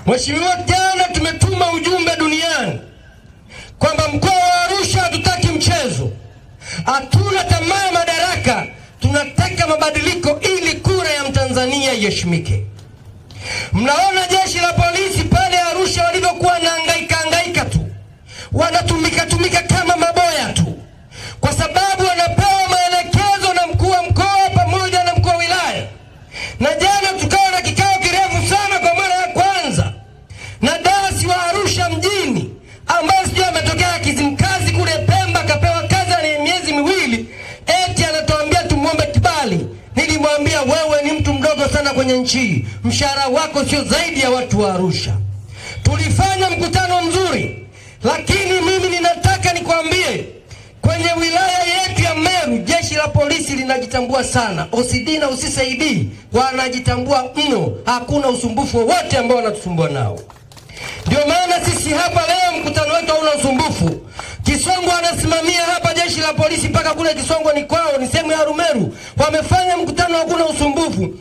Mheshimiwa, jana tumetuma ujumbe duniani kwamba mkoa wa Arusha hatutaki mchezo. Hatuna tamaa ya madaraka, tunataka mabadiliko ili kura ya Mtanzania iheshimike. Mnaona jeshi la polisi pale Arusha walivyokuwa na hangaika tu. Wanatumika kama maboya tu. Kwa sababu wanapewa maelekezo na mkuu wa mkoa pamoja na mkuu wa wilaya. Na jana tukawa na kikao kirefu sana kwa mara ya kwanza na dasi wa Arusha mjini ambaye sio ametokea Kizimkazi kule Pemba, kapewa kazi ya miezi miwili, eti anatuambia tumuombe kibali. Nilimwambia wewe ni mtu mdogo sana kwenye nchi, mshahara wako sio zaidi ya watu wa Arusha. Tulifanya mkutano mzuri, lakini mimi ninataka nikwambie kwenye wilaya yetu ya Meru jeshi la polisi linajitambua sana. OCD na UCCID wanajitambua mno, hakuna usumbufu wote ambao wanatusumbua nao. Ndio maana sisi hapa leo mkutano wetu hauna usumbufu. Kisongo anasimamia hapa jeshi la polisi mpaka kule Kisongo ni kwao, ni sehemu ya Rumeru. Wamefanya mkutano hakuna usumbufu.